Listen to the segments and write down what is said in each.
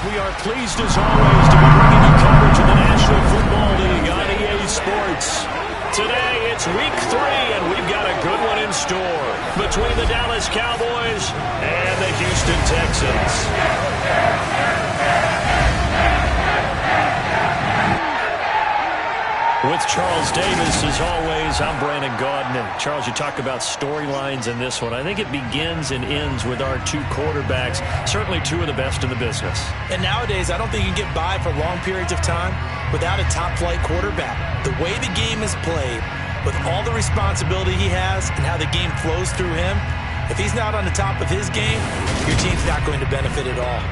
we are pleased as always to be bringing you coverage of the National Football League on EA Sports. Today it's week 3 and we've got a good one in store between the Dallas Cowboys and the Houston Texans. With Charles Davis, as always, I'm Brandon Gaudin. And Charles, you talk about storylines in this one. I think it begins and ends with our two quarterbacks, certainly two of the best in the business. And nowadays, I don't think you can get by for long periods of time without a top-flight quarterback. The way the game is played, with all the responsibility he has and how the game flows through him, if he's not on the top of his game, your team's not going to benefit at all.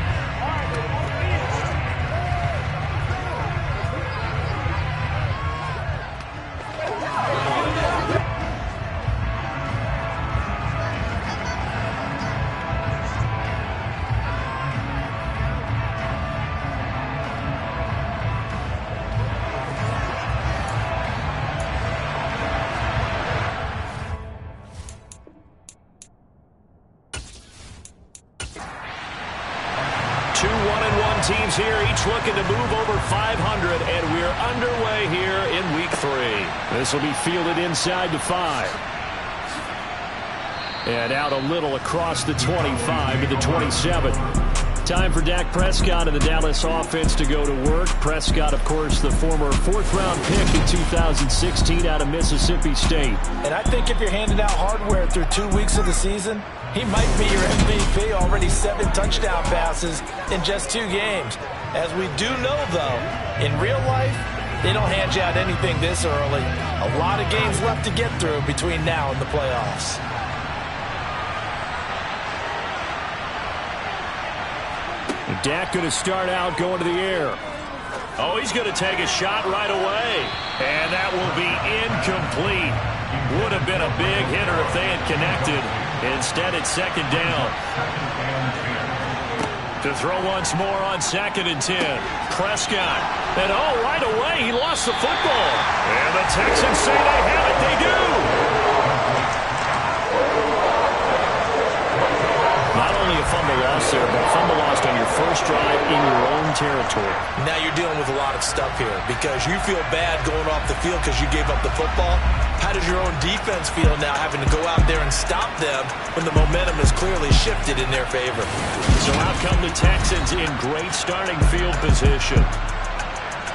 2 1-1 teams here, each looking to move over 500, and we're underway here in week 3. This will be fielded inside the 5. And out a little across the 25 to the 27. Time for Dak Prescott and the Dallas offense to go to work. Prescott, of course, the former 4th-round pick in 2016 out of Mississippi State. And I think if you're handing out hardware through 2 weeks of the season, he might be your MVP. Already 7 touchdown passes in just 2 games. As we do know, though, in real life, they don't hand you out anything this early. A lot of games left to get through between now and the playoffs. Dak going to start out going to the air. Oh, he's going to take a shot right away. And that will be incomplete. Would have been a big hitter if they had connected. Instead, it's 2nd down. To throw once more on 2nd and 10. Prescott. And oh, right away, he lost the football. And the Texans say they have it. They do. Not only a fumble loss there, but a fumble lost on your first drive in your own territory. Now you're dealing with a lot of stuff here because you feel bad going off the field because you gave up the football. How does your own defense feel now having to go out there and stop them when the momentum is clearly shifted in their favor? So out come the Texans in great starting field position.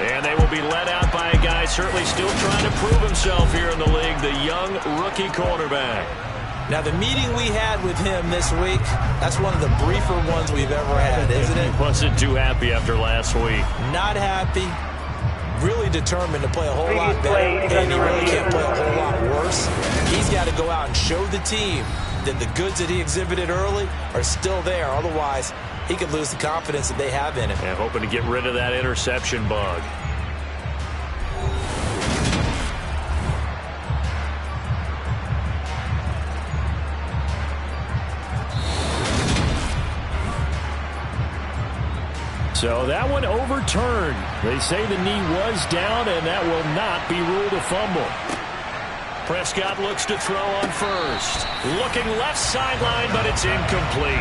And they will be led out by a guy certainly still trying to prove himself here in the league, the young rookie quarterback. Now, the meeting we had with him this week, that's one of the briefer ones we've ever had, isn't it? He wasn't too happy after last week. Not happy. Really determined to play a whole lot better, and he really can't play a whole lot worse. He's got to go out and show the team that the goods that he exhibited early are still there. Otherwise, he could lose the confidence that they have in him. And hoping to get rid of that interception bug. So that one overturned. They say the knee was down, and that will not be ruled a fumble. Prescott looks to throw on first. Looking left sideline, but it's incomplete.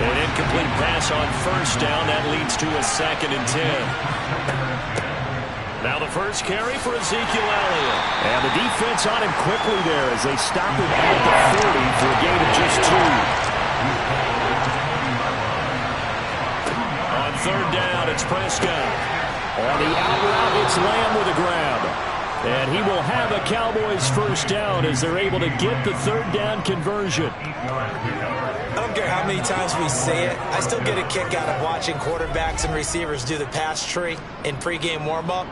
An incomplete pass on 1st down. That leads to a 2nd and 10. Now the first carry for Ezekiel Elliott. And the defense on him quickly there as they stop him at the 40 for a gain of just 2. 3rd down, it's Prescott. On the out route, it's Lamb with a grab. And he will have a Cowboys 1st down as they're able to get the 3rd down conversion. I don't care how many times we say it, I still get a kick out of watching quarterbacks and receivers do the pass tree in pregame warm-up.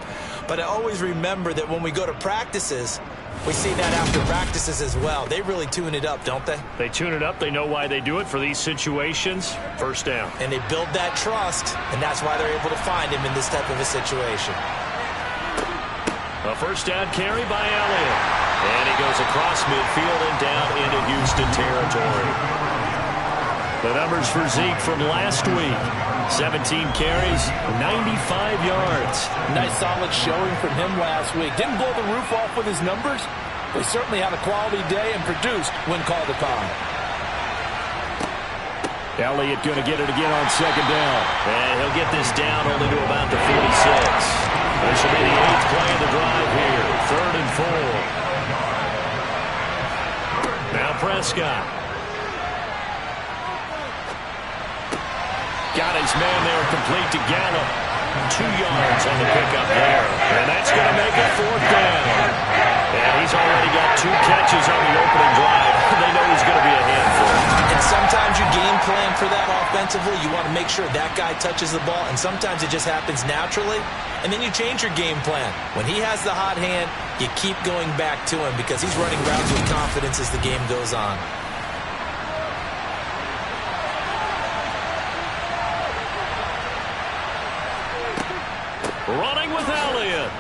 But I always remember that when we go to practices, we see that after practices as well. They really tune it up, don't they? They tune it up. They know why they do it for these situations. 1st down. And they build that trust, and that's why they're able to find him in this type of a situation. A 1st down carry by Elliott. And he goes across midfield and down into Houston territory. The numbers for Zeke from last week. 17 carries, 95 yards. Nice solid showing from him last week. Didn't blow the roof off with his numbers, but he certainly had a quality day and produced when called upon. Elliott going to get it again on second down. And he'll get this down only to about the 46. This will be the 8th play of the drive here. 3rd and 4. Now Prescott. Got his man there complete to Gallup. 2 yards on the pickup there. And that's going to make it 4th down. And he's already got 2 catches on the opening drive. They know he's going to be a handful. And sometimes you game plan for that offensively. You want to make sure that guy touches the ball. And sometimes it just happens naturally. And then you change your game plan. When he has the hot hand, you keep going back to him because he's running routes with confidence as the game goes on. Running with Elliott.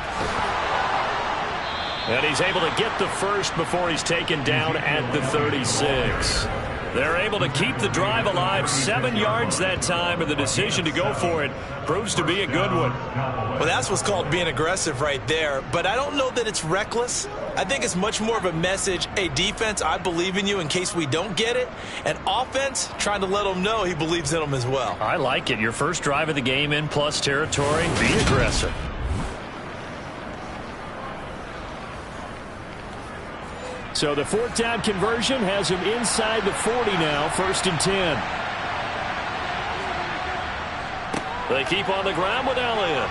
And he's able to get the first before he's taken down at the 36. They're able to keep the drive alive. 7 yards that time, and the decision to go for it proves to be a good one. Well, that's what's called being aggressive right there. But I don't know that it's reckless. I think it's much more of a message, hey, defense, I believe in you in case we don't get it. And offense, trying to let him know he believes in him as well. I like it. Your first drive of the game in plus territory. Be aggressive. So the 4th down conversion has him inside the 40 now, 1st and 10. They keep on the ground with Elliott.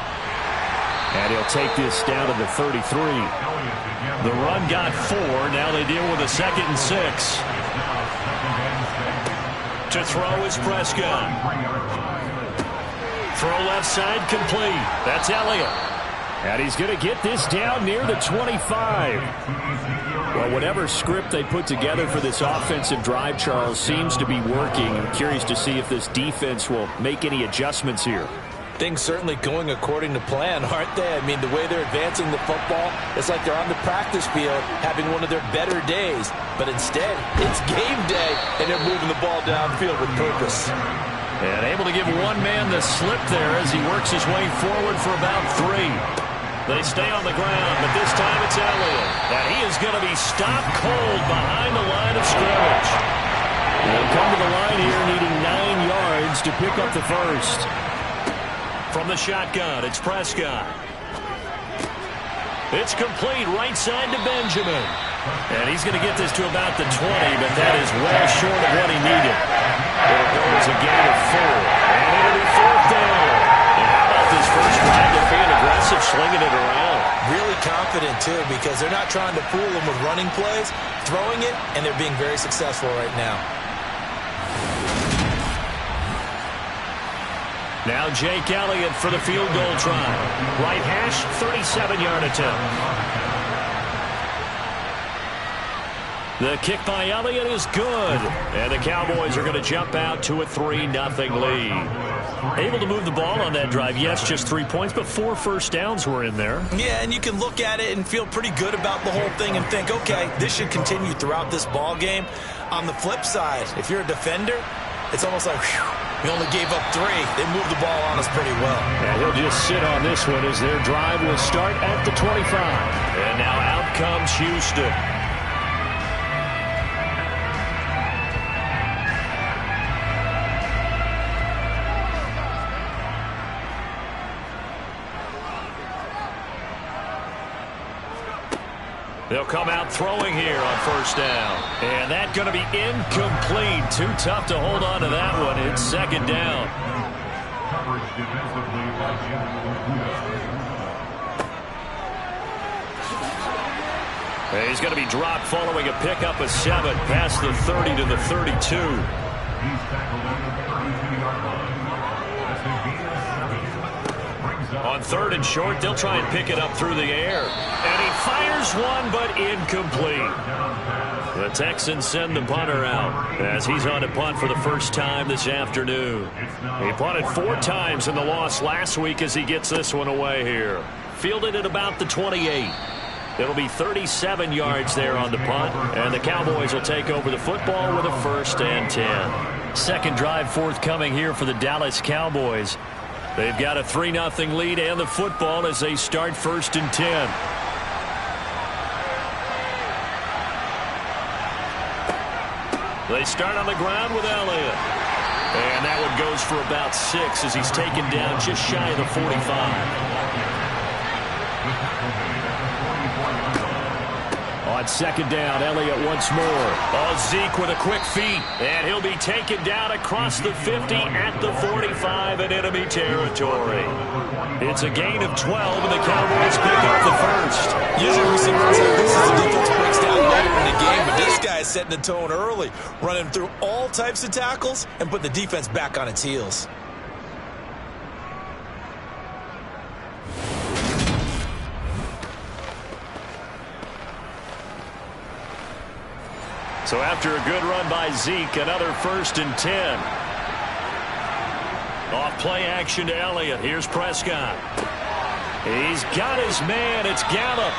And he'll take this down to the 33. The run got 4. Now they deal with a 2nd and 6. To throw is Prescott. Throw left side complete. That's Elliott. And he's going to get this down near the 25. Well, whatever script they put together for this offensive drive, Charles, seems to be working. I'm curious to see if this defense will make any adjustments here. Things certainly going according to plan, aren't they? I mean, the way they're advancing the football, it's like they're on the practice field having one of their better days. But instead, it's game day, and they're moving the ball downfield with purpose. And able to give one man the slip there as he works his way forward for about 3. They stay on the ground, but this time it's Elliott. And he is going to be stopped cold behind the line of scrimmage. They'll come to the line here needing 9 yards to pick up the first. From the shotgun, it's Prescott. It's complete right side to Benjamin. And he's going to get this to about the 20, but that is well short of what he needed. There goes a gain of 4. And it'll be 4th down. And how about this first drive? They're being aggressive, slinging it around. Really confident, too, because they're not trying to fool them with running plays, throwing it, and they're being very successful right now. Now Jake Elliott for the field goal try. Right hash, 37-yard attempt. The kick by Elliott is good. And the Cowboys are going to jump out to a 3-0 lead. Able to move the ball on that drive. Yes, just 3 points, but 4 first downs were in there. Yeah, and you can look at it and feel pretty good about the whole thing and think, okay, this should continue throughout this ball game. On the flip side, if you're a defender, it's almost like, whew, we only gave up 3. They moved the ball on us pretty well. And he'll just sit on this one as their drive will start at the 25. And now out comes Houston. They'll come out throwing here on first down. And that's going to be incomplete. Too tough to hold on to that one. It's 2nd down. He's going to be dropped following a pickup of 7 past the 30 to the 32. On 3rd and short, they'll try and pick it up through the air. And he fires one, but incomplete. The Texans send the punter out as he's on to punt for the first time this afternoon. He punted 4 times in the loss last week as he gets this one away here. Fielded at about the 28. It'll be 37 yards there on the punt, and the Cowboys will take over the football with a 1st and 10. Second drive forthcoming here for the Dallas Cowboys. They've got a 3-0 lead and the football as they start 1st and 10. They start on the ground with Elliott. And that one goes for about 6 as he's taken down just shy of the 45. On second down, Elliott once more. Oh, Zeke with a quick feed. And he'll be taken down across the 50 at the 45 in enemy territory. It's a gain of 12, and the Cowboys pick up the first. Usually we see runs like this as the defense breaks down later in the game, but this guy is setting the tone early, running through all types of tackles and put the defense back on its heels. So after a good run by Zeke, another 1st and 10. Off play action to Elliott. Here's Prescott. He's got his man. It's Gallup.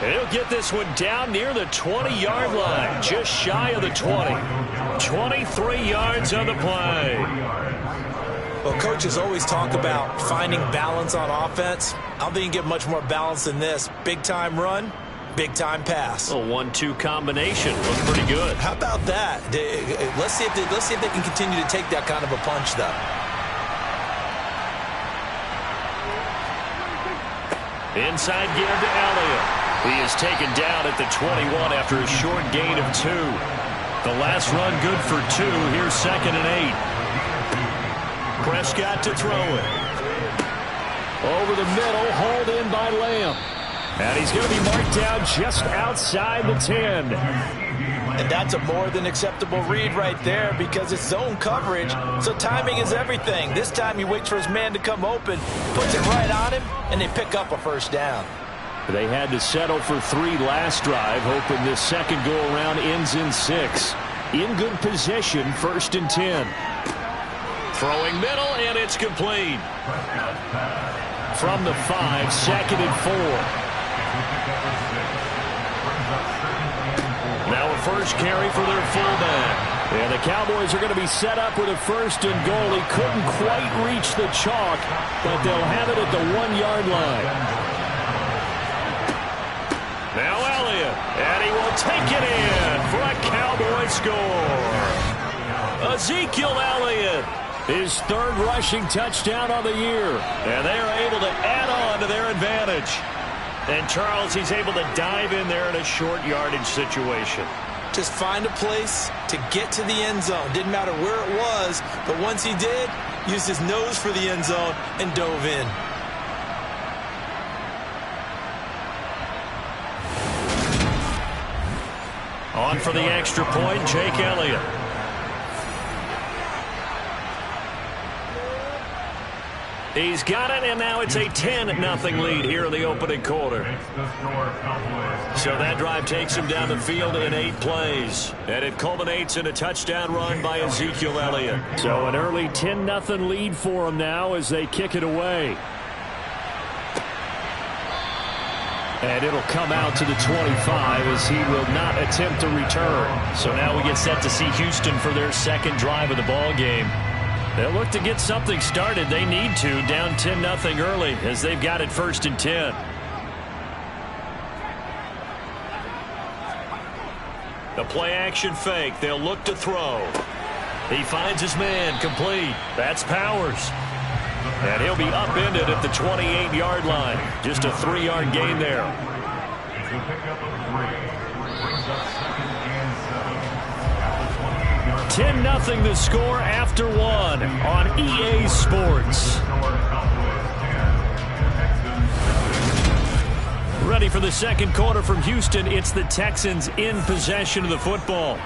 He'll get this one down near the 20-yard line, just shy of the 20. 23 yards on the play. Well, coaches always talk about finding balance on offense. I don't think you can get much more balance than this. Big-time run, big-time pass. A 1-2 combination. Looked pretty good. How about that? Let's see if they can continue to take that kind of a punch, though. Inside give to Elliott. He is taken down at the 21 after a short gain of 2. The last run good for 2. Here's 2nd and 8. Prescott to throw it. Over the middle, hauled in by Lamb. And he's going to be marked down just outside the 10. And that's a more than acceptable read right there because it's zone coverage, so timing is everything. This time he waits for his man to come open, puts it right on him, and they pick up a first down. They had to settle for 3 last drive, hoping this second go-around ends in 6. In good position, 1st and 10. Throwing middle, and it's complete. From the 5, 2nd and 4. Now a first carry for their fullback. And the Cowboys are going to be set up with a 1st and goal. He couldn't quite reach the chalk, but they'll have it at the 1-yard line. Now Elliott, and he will take it in for a Cowboy score. Ezekiel Elliott, his 3rd rushing touchdown on the year. And they are able to add on to their advantage. And Charles, he's able to dive in there in a short yardage situation. Just find a place to get to the end zone. Didn't matter where it was, but once he did, used his nose for the end zone and dove in. On for the extra point, Jake Elliott. He's got it, and now it's a 10-0 lead here in the opening quarter. So that drive takes him down the field in 8 plays. And it culminates in a touchdown run by Ezekiel Elliott. So an early 10-0 lead for him now as they kick it away. And it'll come out to the 25 as he will not attempt to return. So now we get set to see Houston for their 2nd drive of the ball game. They'll look to get something started. They need to, down 10-0 early as they've got it 1st and 10. The play action fake. They'll look to throw. He finds his man complete. That's Powers. And he'll be upended at the 28-yard line. Just a 3-yard gain there. 10-0 the score after 1 on EA Sports. Ready for the second quarter from Houston. It's the Texans in possession of the football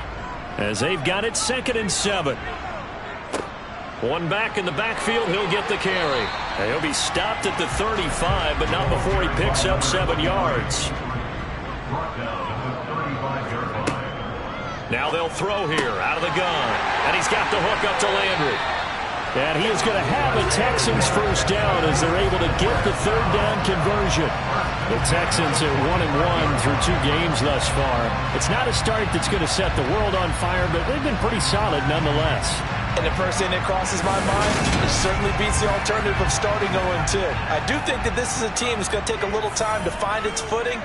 as they've got it 2nd and 7. One back in the backfield. He'll get the carry. And he'll be stopped at the 35, but not before he picks up 7 yards. Now they'll throw here out of the gun. And he's got the hook up to Landry. And he is going to have a Texans first down as they're able to get the 3rd down conversion. The Texans are 1-1 through 2 games thus far. It's not a start that's going to set the world on fire, but they've been pretty solid nonetheless. And the first thing that crosses my mind, it certainly beats the alternative of starting 0-2. I do think that this is a team that's going to take a little time to find its footing.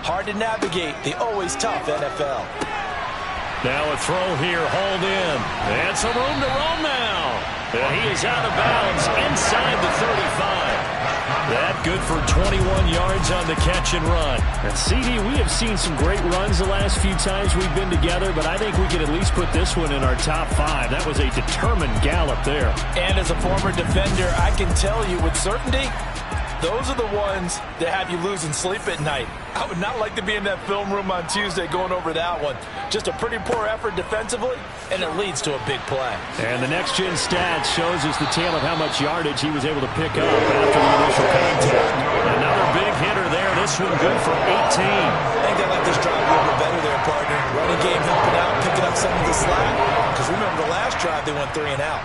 Hard to navigate the always tough NFL. Now a throw here, hauled in. And some room to roam now. And he is out of bounds inside the 35. That good for 21 yards on the catch and run. And CD, we have seen some great runs the last few times we've been together, but I think we could at least put this one in our top 5. That was a determined gallop there. And as a former defender, I can tell you with certainty, those are the ones that have you losing sleep at night. I would not like to be in that film room on Tuesday going over that one. Just a pretty poor effort defensively, and it leads to a big play. And the next-gen stats shows us the tale of how much yardage he was able to pick up after the initial contact. Another big hitter there. This one good for 18. I think they like this drive a little bit better there, partner. Running game helping out, picking up some of the slack. Because remember the last drive, they went 3 and out.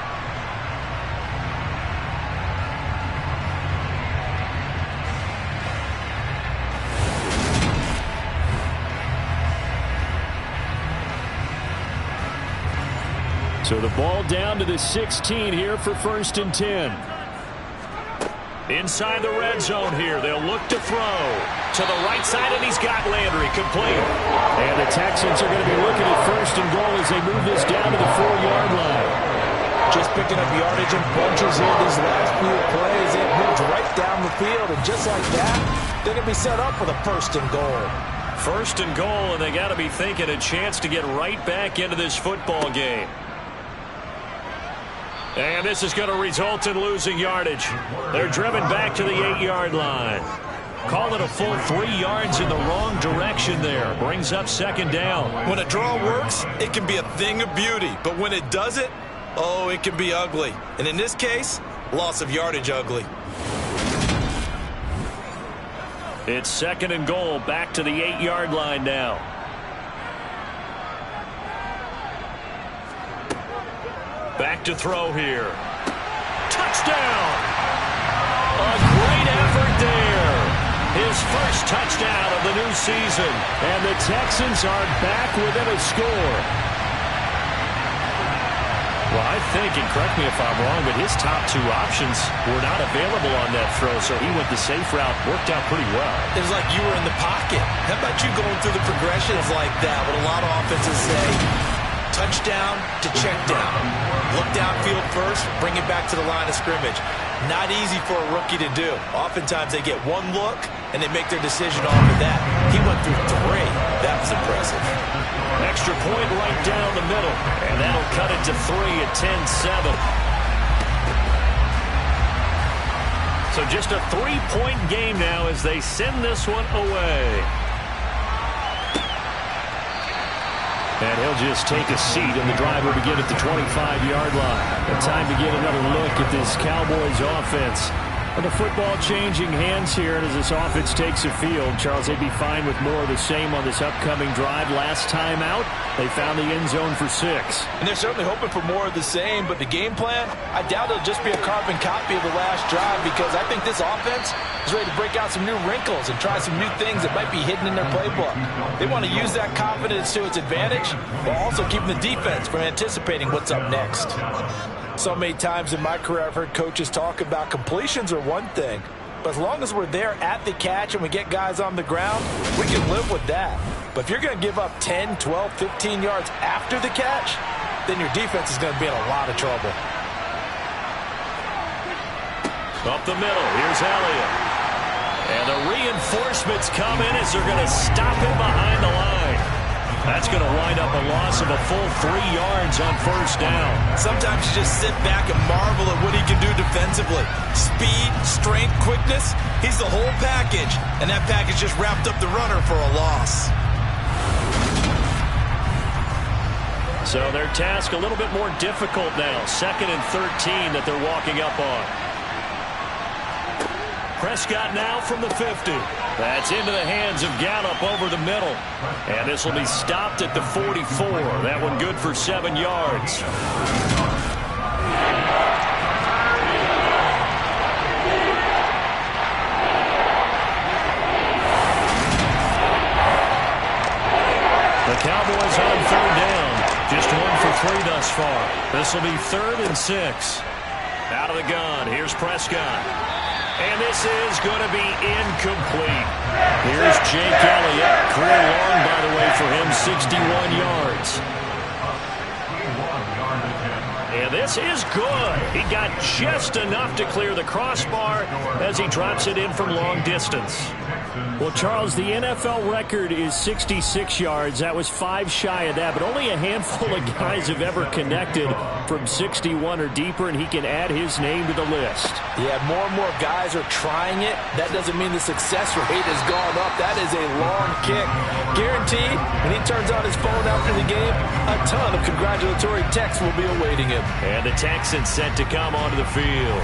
So the ball down to the 16 here for 1st and 10. Inside the red zone here. They'll look to throw. To the right side, and he's got Landry complete. And the Texans are going to be looking at 1st and goal as they move this down to the 4-yard line. Just picking up yardage in bunches here these last few plays. It moved right down the field, and just like that, they're going to be set up for the 1st and goal. 1st and goal, and they got to be thinking a chance to get right back into this football game. And this is going to result in losing yardage. They're driven back to the 8-yard line. Call it a full 3 yards in the wrong direction there. Brings up 2nd down. When a draw works, it can be a thing of beauty. But when it doesn't, oh, it can be ugly. And in this case, loss of yardage ugly. It's 2nd and goal, back to the 8-yard line now. Back to throw here. Touchdown! A great effort there. His first touchdown of the new season. And the Texans are back within a score. Well, I think, and correct me if I'm wrong, but his top 2 options were not available on that throw, so he went the safe route. Worked out pretty well. It was like you were in the pocket. How about you going through the progressions like that? What a lot of offenses say, touchdown to check down. Look downfield first, bring it back to the line of scrimmage. Not easy for a rookie to do. Oftentimes they get one look, and they make their decision off of that. He went through 3. That was impressive. Extra point right down the middle, and that'll cut it to 3 at 10-7. So just a 3-point game now as they send this one away. And he'll just take a seat, and the drive will begin at the 25-yard line. A time to get another look at this Cowboys offense. And the football changing hands here, and as this offense takes the field, Charles, they'd be fine with more of the same on this upcoming drive. Last time out, they found the end zone for 6. And they're certainly hoping for more of the same, but the game plan, I doubt it'll just be a carbon copy of the last drive, because I think this offense is ready to break out some new wrinkles and try some new things that might be hidden in their playbook. They want to use that confidence to its advantage, while also keeping the defense from anticipating what's up next. So many times in my career I've heard coaches talk about completions are one thing, but as long as we're there at the catch and we get guys on the ground, we can live with that. But if you're going to give up 10, 12, 15 yards after the catch, then your defense is going to be in a lot of trouble. Up the middle, here's Elliott. And the reinforcements come in as they're going to stop him behind the line. That's going to wind up a loss of a full 3 yards on 1st down. Sometimes you just sit back and marvel at what he can do defensively. Speed, strength, quickness, he's the whole package. And that package just wrapped up the runner for a loss. So their task a little bit more difficult now. 2nd and 13 that they're walking up on. Prescott now from the 50. That's into the hands of Gallup over the middle. And this will be stopped at the 44. That one good for 7 yards. The Cowboys on 3rd down. Just 1 for 3 thus far. This will be 3rd and 6. Out of the gun. Here's Prescott. And this is going to be incomplete. Here's Jake Elliott. Career long, by the way, for him, 61 yards. And this is good. He got just enough to clear the crossbar as he drops it in from long distance. Well, Charles, the NFL record is 66 yards. That was 5 shy of that, but only a handful of guys have ever connected from 61 or deeper, and he can add his name to the list. Yeah, more and more guys are trying it. That doesn't mean the success rate has gone up. That is a long kick. Guaranteed, when he turns on his phone after the game, a ton of congratulatory texts will be awaiting him. And the Texans set to come onto the field.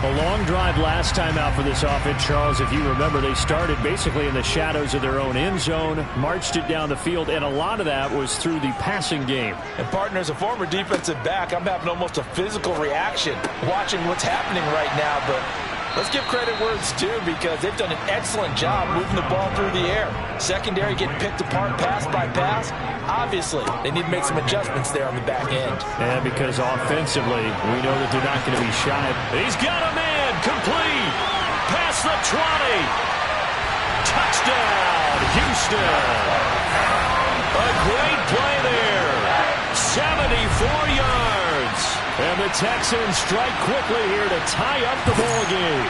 A long drive last time out for this offense, Charles. If you remember, they started basically in the shadows of their own end zone, marched it down the field, and a lot of that was through the passing game. And, partner, as a former defensive back, I'm having almost a physical reaction watching what's happening right now. But let's give credit where it's due, because they've done an excellent job moving the ball through the air. Secondary getting picked apart pass by pass. Obviously, they need to make some adjustments there on the back end. And because offensively, we know that they're not going to be shy. He's got a man complete. Past the 20. Touchdown, Houston. A great play there. 74 yards. And the Texans strike quickly here to tie up the ball game.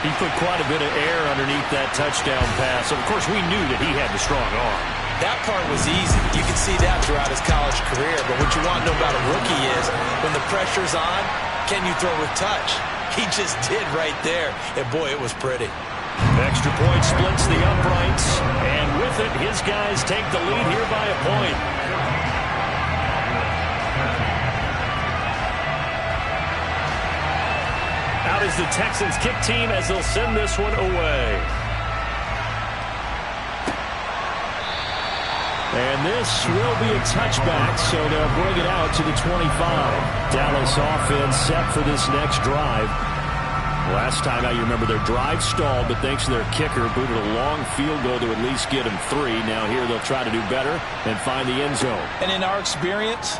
He put quite a bit of air underneath that touchdown pass. Of course, we knew that he had the strong arm. That part was easy. You can see that throughout his college career. But what you want to know about a rookie is when the pressure's on, can you throw with touch? He just did right there. And, boy, it was pretty. Extra point splits the uprights. And with it, his guys take the lead here by a point. Out is the Texans kick team as they'll send this one away. And this will be a touchback, so they'll bring it out to the 25. Dallas offense set for this next drive. Last time out, you remember their drive stalled, but thanks to their kicker, booted a long field goal to at least get them 3. Now here they'll try to do better and find the end zone. And in our experience,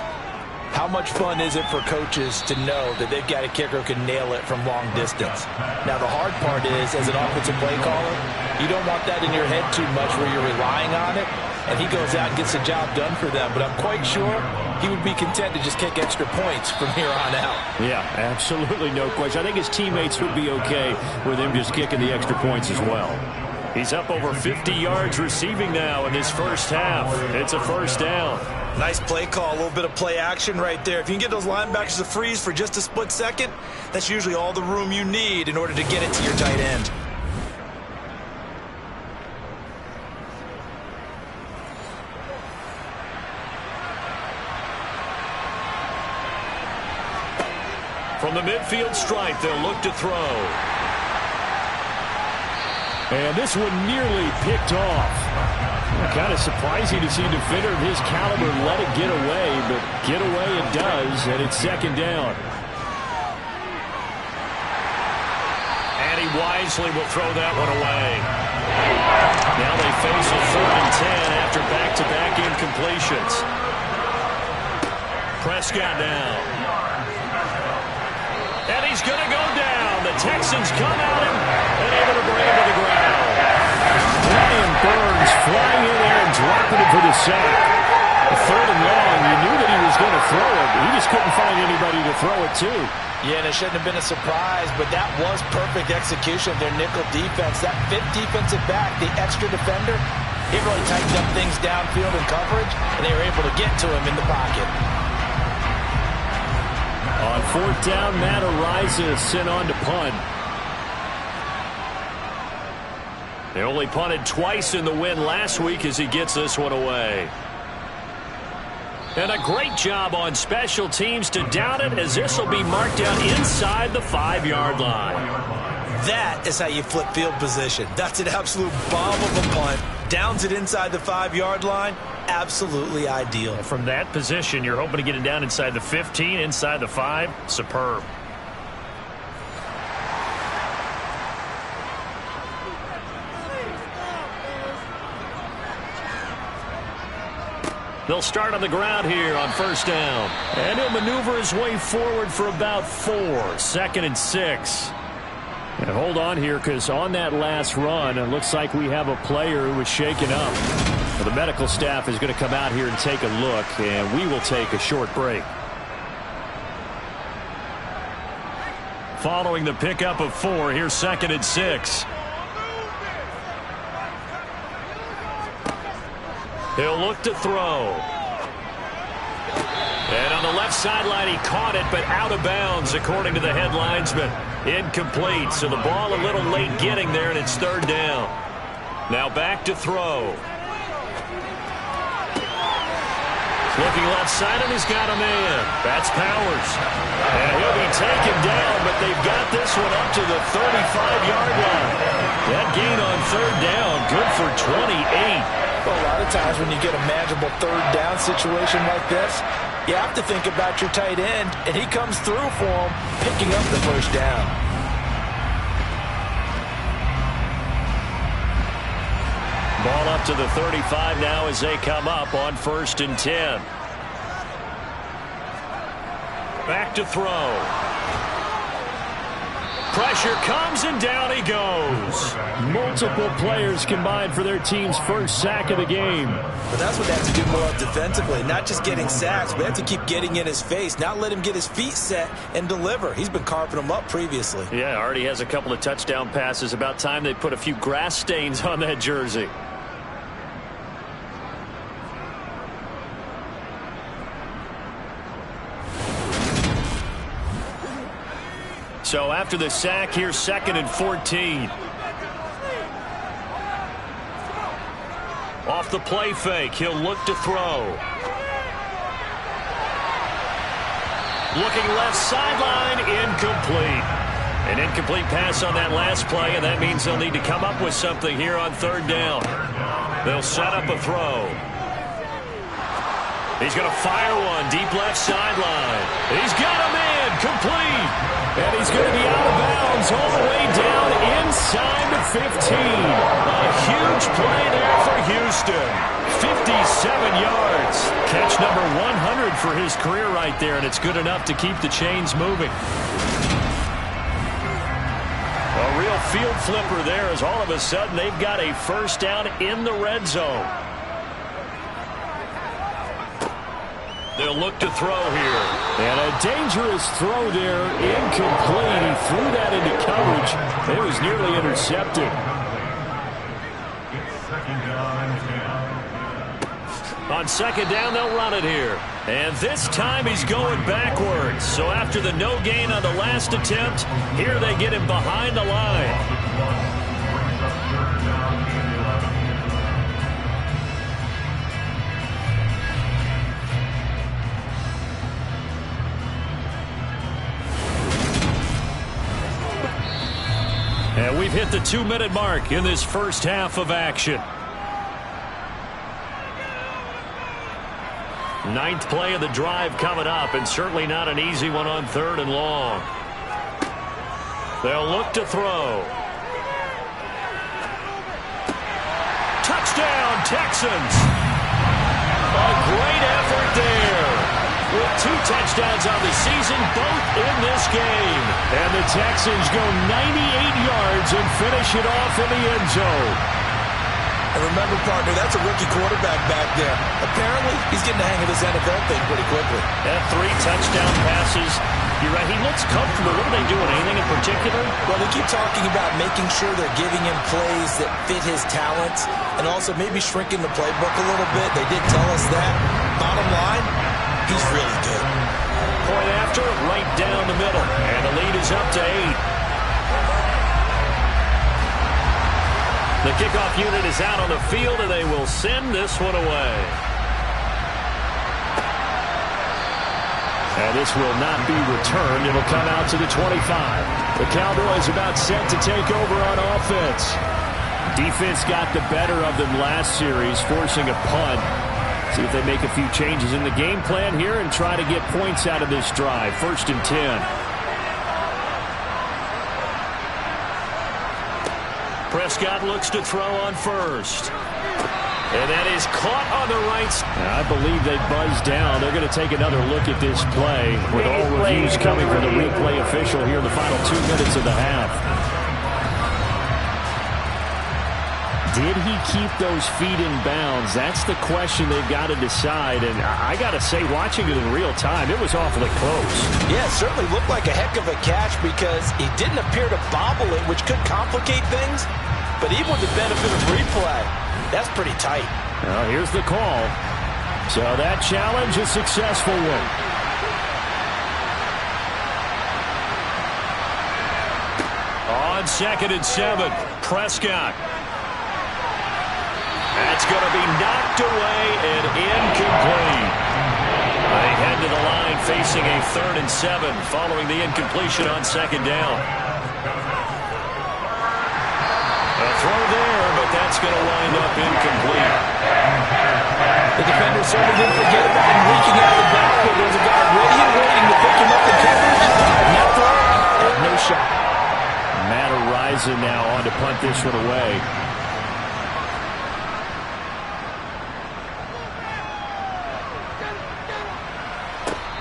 how much fun is it for coaches to know that they've got a kicker who can nail it from long distance? Now, the hard part is, as an offensive play caller, you don't want that in your head too much where you're relying on it, and he goes out and gets the job done for them. But I'm quite sure he would be content to just kick extra points from here on out. Yeah, absolutely no question. I think his teammates would be okay with him just kicking the extra points as well. He's up over 50 yards receiving now in this first half. It's a first down. Nice play call, a little bit of play action right there. If you can get those linebackers to freeze for just a split second, that's usually all the room you need in order to get it to your tight end. From the midfield stripe, they'll look to throw. And this one nearly picked off. Kind of surprising to see a defender of his caliber let it get away, but get away it does, and it's second down. And he wisely will throw that one away. Now they face a 3rd and 10 after back-to-back incompletions. Prescott now. And he's going to go down. The Texans come at him and able to bring him to the ground. Brian Burns flying in there and dropping it for the sack. The 3rd and long, you knew that he was going to throw it. He just couldn't find anybody to throw it to. Yeah, and it shouldn't have been a surprise, but that was perfect execution of their nickel defense. That 5th defensive back, the extra defender, he really tightened up things downfield in coverage, and they were able to get to him in the pocket. On 4th down, Matt Araiza sent on to punt. They only punted twice in the win last week as he gets this one away. And a great job on special teams to down it, as this will be marked down inside the 5-yard line. That is how you flip field position. That's an absolute bomb of a punt. Downs it inside the 5-yard line. Absolutely ideal. From that position, you're hoping to get it down inside the 15, inside the 5. Superb. They'll start on the ground here on 1st down. And he'll maneuver his way forward for about 4. 2nd and 6. And hold on here, because on that last run, it looks like we have a player who was shaken up. Well, the medical staff is going to come out here and take a look, and we will take a short break. Following the pickup of 4, here's 2nd and 6. He'll look to throw. And on the left sideline, he caught it, but out of bounds, according to the head linesman. Incomplete, so the ball a little late getting there, and it's 3rd down. Now back to throw. Looking left side, and he's got a man. That's Powers. And he'll be taken down, but they've got this one up to the 35-yard line. That gain on 3rd down, good for 28. Well, a lot of times when you get a manageable 3rd down situation like this, you have to think about your tight end, and he comes through for him, picking up the 1st down. Ball up to the 35 now as they come up on 1st and 10. Back to throw. Pressure comes, and down he goes. Multiple players combined for their team's first sack of the game. But that's what they have to do more of defensively, not just getting sacks, but they have to keep getting in his face, not let him get his feet set and deliver. He's been carving them up previously. Yeah, already has a couple of touchdown passes. About time they put a few grass stains on that jersey. So after the sack, here's 2nd and 14. Off the play fake, he'll look to throw. Looking left sideline, incomplete. An incomplete pass on that last play, and that means they'll need to come up with something here on 3rd down. They'll set up a throw. He's going to fire one deep left sideline. He's got a man, complete. And he's going to be out of bounds all the way down inside the 15. A huge play there for Houston. 57 yards. Catch number 100 for his career right there, and it's good enough to keep the chains moving. A real field flipper there as all of a sudden they've got a 1st down in the red zone. They'll look to throw here. And a dangerous throw there, incomplete. He threw that into coverage. It was nearly intercepted. On 2nd down, they'll run it here. And this time he's going backwards. So after the no gain on the last attempt, here they get him behind the line. And we've hit the 2-minute mark in this first half of action. 9th play of the drive coming up, and certainly not an easy one on 3rd and long. They'll look to throw. Touchdown, Texans! A great effort there. With 2 touchdowns on the season, both in this game. And the Texans go 98 yards and finish it off in the end zone. And remember, partner, that's a rookie quarterback back there. Apparently, he's getting the hang of this NFL thing pretty quickly. And 3 touchdown passes. You're right, he looks comfortable. What are they doing? Anything in particular? Well, they keep talking about making sure they're giving him plays that fit his talents and also maybe shrinking the playbook a little bit. They did tell us that. Bottom line, he's really good. Point after, right down the middle. And the lead is up to 8. The kickoff unit is out on the field, and they will send this one away. And this will not be returned. It'll come out to the 25. The Cowboys about set to take over on offense. Defense got the better of them last series, forcing a punt. See if they make a few changes in the game plan here and try to get points out of this drive. 1st and 10. Prescott looks to throw on 1st. And that is caught on the right side. I believe they buzzed down. They're going to take another look at this play with all reviews coming from the replay official here in the final 2 minutes of the half. Did he keep those feet in bounds? That's the question they've got to decide. And I got to say, watching it in real time, it was awfully close. Yeah, it certainly looked like a heck of a catch because he didn't appear to bobble it, which could complicate things. But even with the benefit of replay, that's pretty tight. Well, here's the call. So that challenge, a successful one. On 2nd and 7, Prescott. That's going to be knocked away and incomplete. They head to the line facing a 3rd and 7 following the incompletion on 2nd down. A throw there, but that's going to wind up incomplete. The defender certainly didn't forget about him leaking out of the backfield. There's a guy ready and waiting to pick him up in coverage. And that throw had no shot. Matt Araiza now on to punt this one away.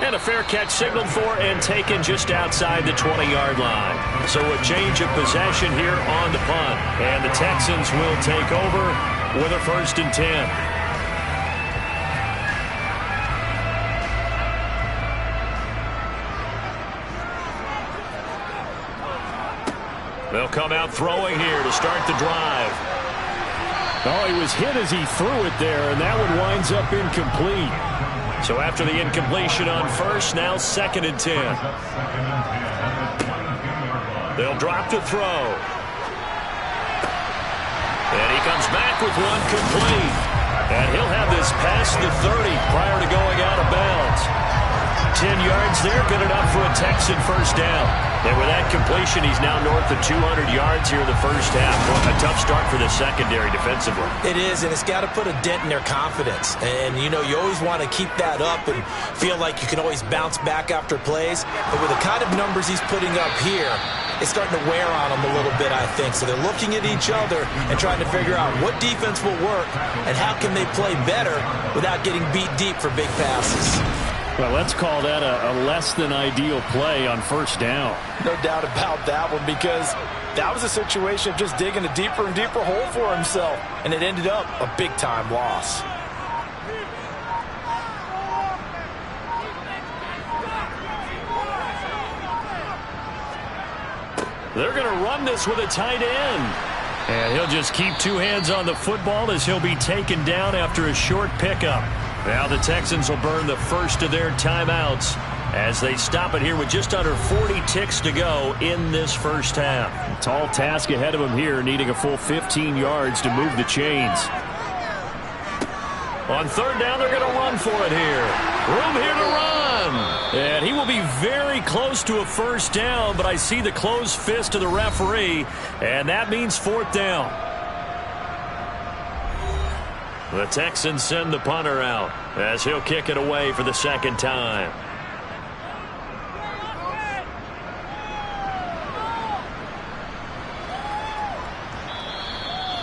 And a fair catch signaled for and taken just outside the 20-yard line. So a change of possession here on the punt. And the Texans will take over with a 1st and 10. They'll come out throwing here to start the drive. Oh, he was hit as he threw it there, and that one winds up incomplete. So after the incompletion on 1st, now 2nd and 10. They'll drop to throw. And he comes back with one complete. And he'll have this past the 30 prior to going out of bounds. 10 yards there, good enough for a Texan 1st down. And with that completion, he's now north of 200 yards here in the 1st half. A tough start for the secondary defensively. It is, and it's got to put a dent in their confidence. And, you know, you always want to keep that up and feel like you can always bounce back after plays. But with the kind of numbers he's putting up here, it's starting to wear on them a little bit, I think. So they're looking at each other and trying to figure out what defense will work and how can they play better without getting beat deep for big passes. Well, let's call that a less than ideal play on 1st down. No doubt about that one, because that was a situation of just digging a deeper and deeper hole for himself, and it ended up a big-time loss. They're going to run this with a tight end. And he'll just keep 2 hands on the football as he'll be taken down after a short pickup. Now the Texans will burn the 1st of their timeouts as they stop it here with just under 40 ticks to go in this 1st half. A tall task ahead of them here, needing a full 15 yards to move the chains. On 3rd down, they're going to run for it here. Room here to run. And he will be very close to a 1st down, but I see the closed fist of the referee, and that means 4th down. The Texans send the punter out as he'll kick it away for the 2nd time.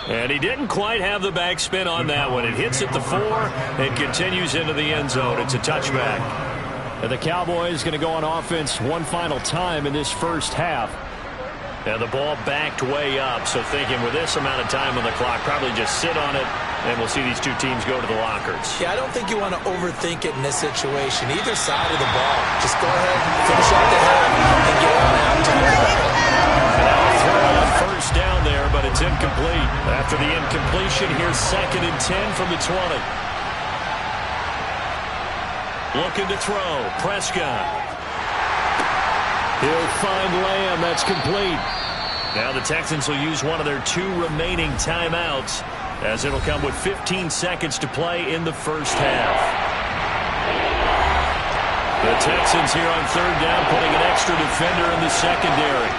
And he didn't quite have the backspin on that one. It hits at the 4 and continues into the end zone. It's a touchback. And the Cowboys going to go on offense one final time in this 1st half. And the ball backed way up, so thinking with this amount of time on the clock, probably just sit on it, and we'll see these 2 teams go to the lockers. Yeah, I don't think you want to overthink it in this situation. Either side of the ball. Just go ahead, finish up the half, and get on out. Now a throw on 1st down there, but it's incomplete. After the incompletion, here's 2nd and 10 from the 20. Looking to throw, Prescott. He'll find Lamb. That's complete. Now the Texans will use one of their 2 remaining timeouts, as it'll come with 15 seconds to play in the 1st half. The Texans here on 3rd down, putting an extra defender in the secondary.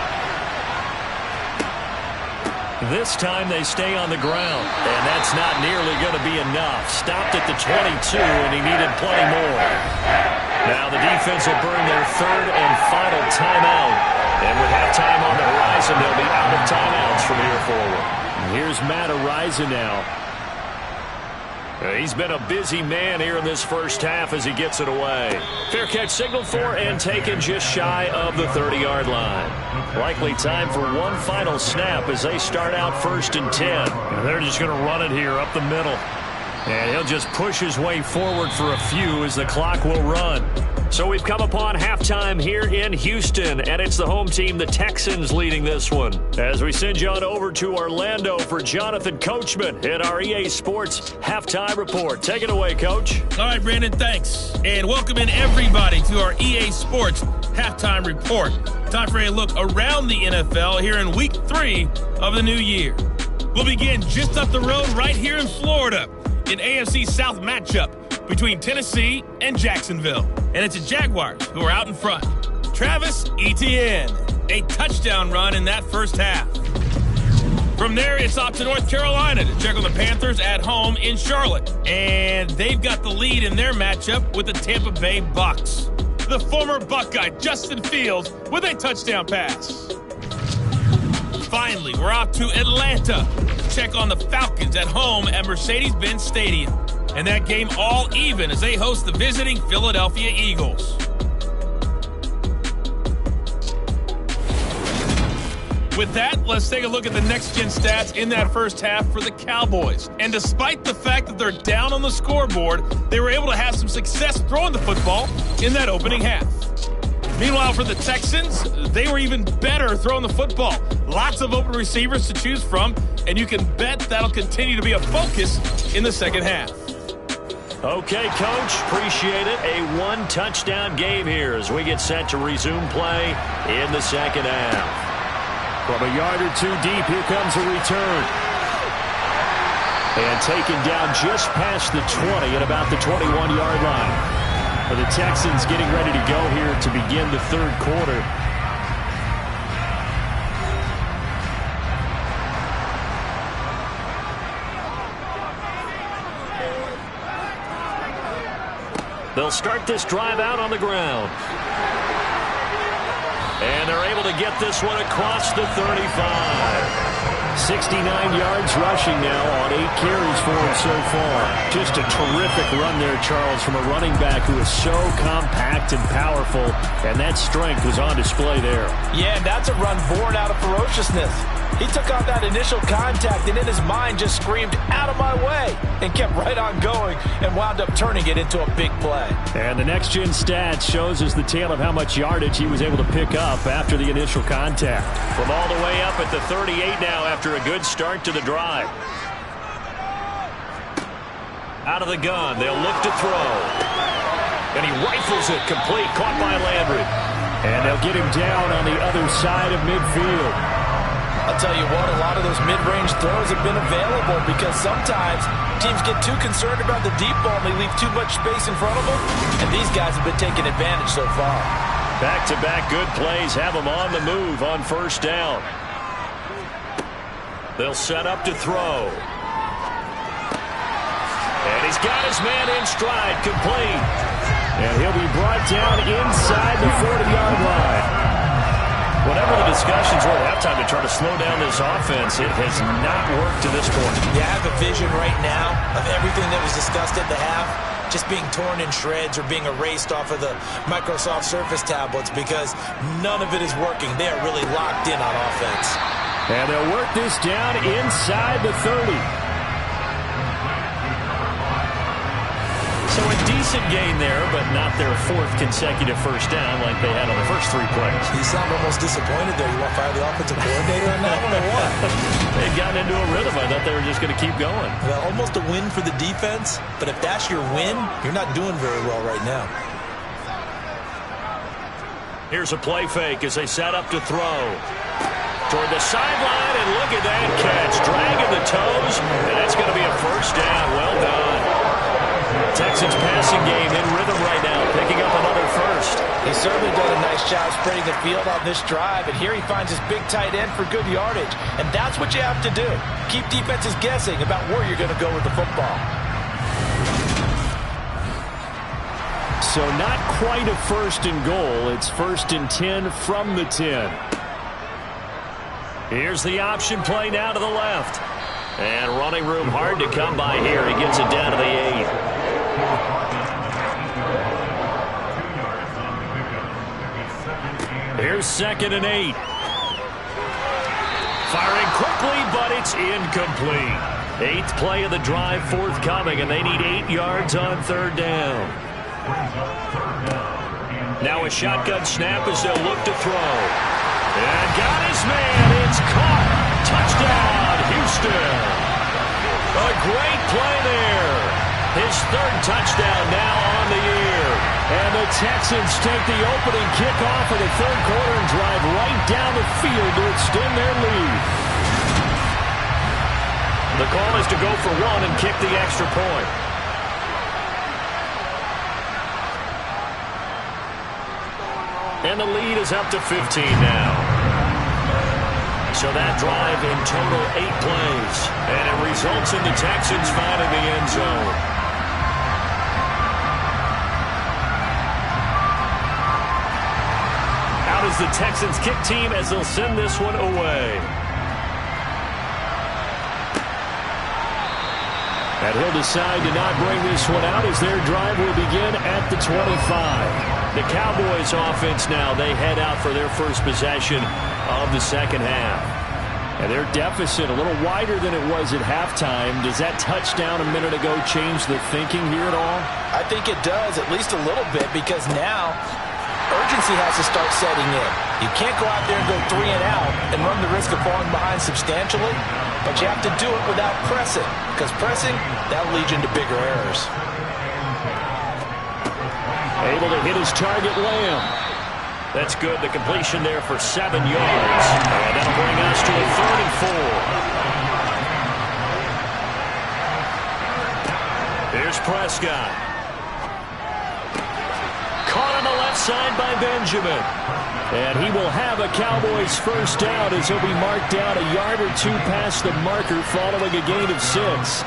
This time they stay on the ground, and that's not nearly going to be enough. Stopped at the 22, and he needed plenty more. Now the defense will burn their 3rd and final timeout. And with halftime on the horizon, they'll be out of timeouts from here forward. And here's Matt Araiza now. He's been a busy man here in this first half as he gets it away. Fair catch signaled for and taken just shy of the 30-yard line. Likely time for one final snap as they start out 1st and 10. And they're just going to run it here up the middle. And he'll just push his way forward for a few as the clock will run. So we've come upon halftime here in Houston, and it's the home team, the Texans, leading this one. As we send you on over to Orlando for Jonathan Coachman at our EA Sports Halftime Report. Take it away, Coach. All right, Brandon, thanks. And welcome in everybody to our EA Sports Halftime Report. Time for a look around the NFL here in Week 3 of the new year. We'll begin just up the road right here in Florida, an AFC South matchup between Tennessee and Jacksonville. And it's the Jaguars who are out in front. Travis Etienne, a touchdown run in that first half. From there, it's off to North Carolina to check on the Panthers at home in Charlotte. And they've got the lead in their matchup with the Tampa Bay Bucs. The former Buckeye, Justin Fields, with a touchdown pass. Finally, we're off to Atlanta to check on the Falcons at home at Mercedes-Benz Stadium. And that game all even as they host the visiting Philadelphia Eagles. With that, let's take a look at the next-gen stats in that first half for the Cowboys. And despite the fact that they're down on the scoreboard, they were able to have some success throwing the football in that opening half. Meanwhile, for the Texans, they were even better throwing the football. Lots of open receivers to choose from, and you can bet that'll continue to be a focus in the second half. Okay, Coach, appreciate it. A one-touchdown game here as we get set to resume play in the second half. From a yard or two deep, here comes a return. And taken down just past the 20 at about the 21-yard line. For the Texans getting ready to go here to begin the third quarter. They'll start this drive out on the ground. And they're able to get this one across the 35. 69 yards rushing now on 8 carries for him so far. Just a terrific run there, Charles, from a running back who is so compact and powerful, and that strength was on display there. Yeah, and that's a run born out of ferociousness. He took on that initial contact and in his mind just screamed, "Out of my way," and kept right on going and wound up turning it into a big play. And the next-gen stats shows us the tale of how much yardage he was able to pick up after the initial contact. From all the way up at the 38 now after a good start to the drive. Out of the gun, they'll look to throw. And he rifles it complete, caught by Landry. And they'll get him down on the other side of midfield. I'll tell you what, a lot of those mid-range throws have been available because sometimes teams get too concerned about the deep ball and they leave too much space in front of them, and these guys have been taking advantage so far. Back-to-back good plays have them on the move on first down. They'll set up to throw. And he's got his man in stride, complete. And he'll be brought down inside the 40-yard line. Whatever the discussions were at halftime to try to slow down this offense, it has not worked to this point. Yeah, I have a vision right now of everything that was discussed at the half just being torn in shreds or being erased off of the Microsoft Surface tablets because none of it is working. They are really locked in on offense. And they'll work this down inside the 30. So a decent gain there, but not their fourth consecutive first down like they had on the first 3 plays. You sound almost disappointed there. You want to fire the offensive coordinator on that one or what? They'd gotten into a rhythm. I thought they were just going to keep going. Well, almost a win for the defense, but if that's your win, you're not doing very well right now. Here's a play fake as they set up to throw. Toward the sideline, and look at that catch. Dragging the toes, and that's going to be a first down. Well done. Texans passing game in rhythm right now, picking up another first. He's certainly done a nice job spreading the field on this drive, and here he finds his big tight end for good yardage. And that's what you have to do. Keep defenses guessing about where you're going to go with the football. So not quite a first and goal. It's 1st and 10 from the 10. Here's the option play now to the left. And running room hard to come by here. He gets it down to the 8. Here's 2nd and 8. Firing quickly, but it's incomplete. 8th play of the drive forthcoming, and they need 8 yards on 3rd down. Now a shotgun snap as they'll look to throw. And got his man. It's caught. Touchdown, Houston. A great play there. His 3rd touchdown now on the year. And the Texans take the opening kickoff of the 3rd quarter and drive right down the field to extend their lead. The call is to go for 1 and kick the extra point. And the lead is up to 15 now. So that drive in total 8 plays. And it results in the Texans finding the end zone. Out is the Texans kick team as they'll send this one away. And he'll decide to not bring this one out as their drive will begin at the 25. The Cowboys offense now, they head out for their first possession of the 2nd half. And their deficit a little wider than it was at halftime. Does that touchdown a minute ago change the thinking here at all? I think it does, at least a little bit, because now urgency has to start setting in. You can't go out there and go 3 and out and run the risk of falling behind substantially, but you have to do it without pressing, because pressing, that'll lead you into bigger errors. Able to hit his target, Lamb. That's good. The completion there for 7 yards. And that'll bring us to a 3rd and 4. Here's Prescott. Caught on the left side by Benjamin. And he will have a Cowboys first down as he'll be marked down a yard or 2 past the marker following a gain of 6.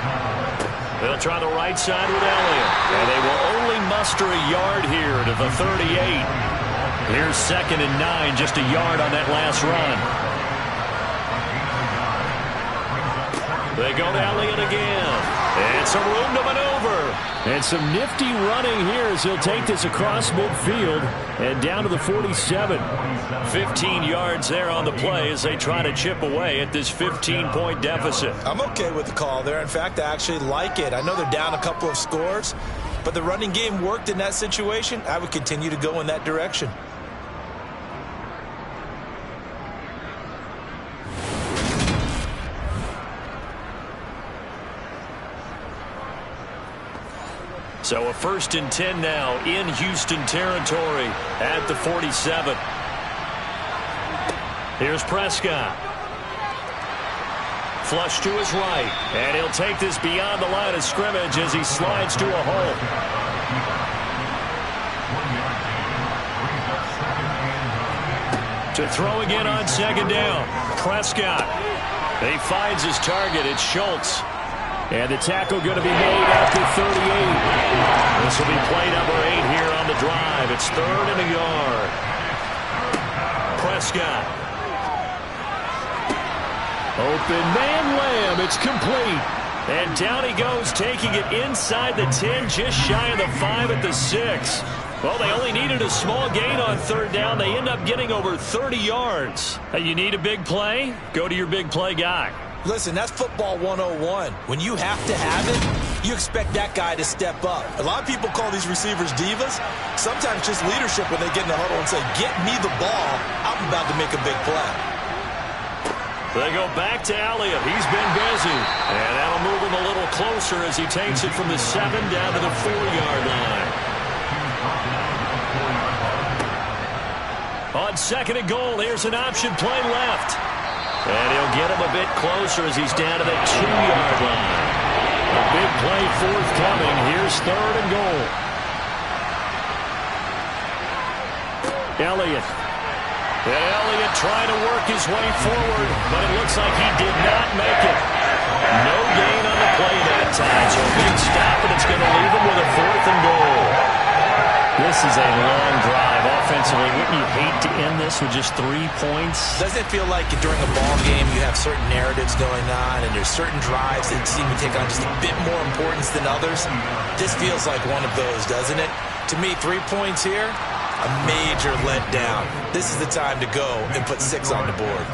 They'll try the right side with Elliott. And they will only muster a yard here to the 38. Here's 2nd and 9, just a yard on that last run. They go to Elliott again. And some room to maneuver. And some nifty running here as he'll take this across midfield and down to the 47. 15 yards there on the play as they try to chip away at this 15-point deficit. I'm okay with the call there. In fact, I actually like it. I know they're down a couple of scores, but the running game worked in that situation. I would continue to go in that direction. So a 1st and 10 now in Houston territory at the 47. Here's Prescott. Flush to his right. And he'll take this beyond the line of scrimmage as he slides to a hole. To throw again on 2nd down. Prescott. He finds his target. It's Schultz. And the tackle going to be made at the 38. This will be play number 8 here on the drive. It's 3rd and a yard. Prescott. Open man, Lamb. It's complete. And down he goes, taking it inside the 10, just shy of the 5 at the 6. Well, they only needed a small gain on 3rd down. They end up getting over 30 yards. Hey, you need a big play? Go to your big play guy. Listen, that's football 101. When you have to have it, you expect that guy to step up. A lot of people call these receivers divas. Sometimes just leadership when they get in the huddle and say, get me the ball. I'm about to make a big play. They go back to Elliott. He's been busy. And that'll move him a little closer as he takes it from the 7 down to the 4-yard line. On 2nd and goal, here's an option play left. And he'll get him a bit closer as he's down to the 2-yard line. A big play forthcoming. Here's 3rd and goal. Elliott. And Elliott trying to work his way forward, but it looks like he did not make it. No gain on the play that time, so a big stop, and it's going to leave him with a 4th and goal. this is a long drive offensively. Wouldn't you hate to end this with just 3 points? Doesn't it feel like during a ball game you have certain narratives going on and there's certain drives that seem to take on just a bit more importance than others? This feels like one of those, doesn't it? To me, 3 points here, a major letdown. This is the time to go and put 6 on the board.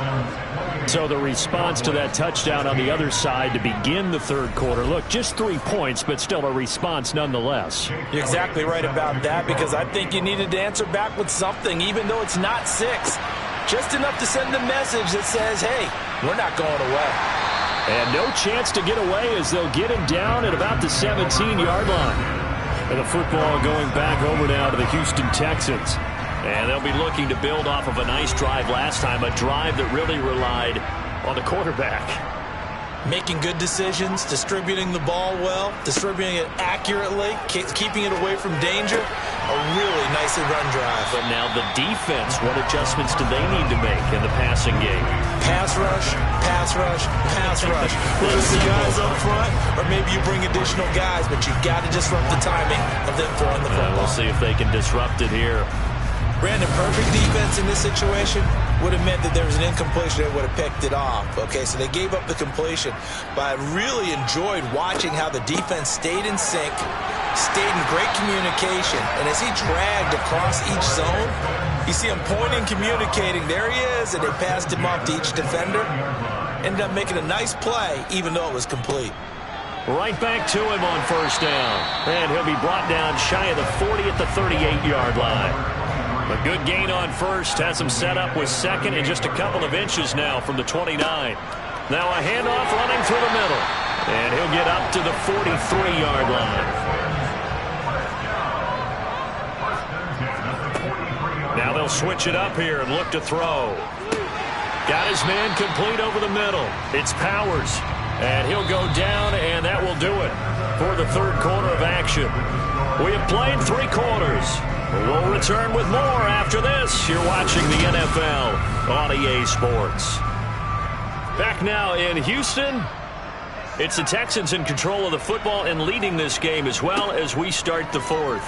So the response to that touchdown on the other side to begin the third quarter. Look, just 3 points, but still a response nonetheless. You're exactly right about that, because I think you needed to answer back with something, even though it's not 6. Just enough to send a message that says, hey, we're not going away. And no chance to get away as they'll get him down at about the 17-yard line. And the football going back over now to the Houston Texans. And they'll be looking to build off of a nice drive last time, a drive that really relied on the quarterback. Making good decisions, distributing the ball well, distributing it accurately, keeping it away from danger. A really nicely run drive. But now the defense, what adjustments do they need to make in the passing game? Pass rush, pass rush, pass rush. Whether it's the guys up front or maybe you bring additional guys, but you've got to disrupt the timing of them throwing the football. We'll see if they can disrupt it here. Brandon, perfect defense in this situation would have meant that there was an incompletion that would have picked it off. Okay, so they gave up the completion. But I really enjoyed watching how the defense stayed in sync, stayed in great communication. And as he dragged across each zone, you see him pointing, communicating. There he is, and they passed him off to each defender. Ended up making a nice play, even though it was complete. Right back to him on first down. And he'll be brought down shy of the 40 at the 38-yard line. A good gain on first, has him set up with second and just a couple of inches now from the 29. Now a handoff running through the middle. And he'll get up to the 43-yard line. Now they'll switch it up here and look to throw. Got his man complete over the middle. It's Powers. And he'll go down, and that will do it for the third quarter of action. We have played 3 quarters. We'll return with more after this. You're watching the NFL on EA Sports. Back now in Houston. It's the Texans in control of the football and leading this game as well as we start the fourth.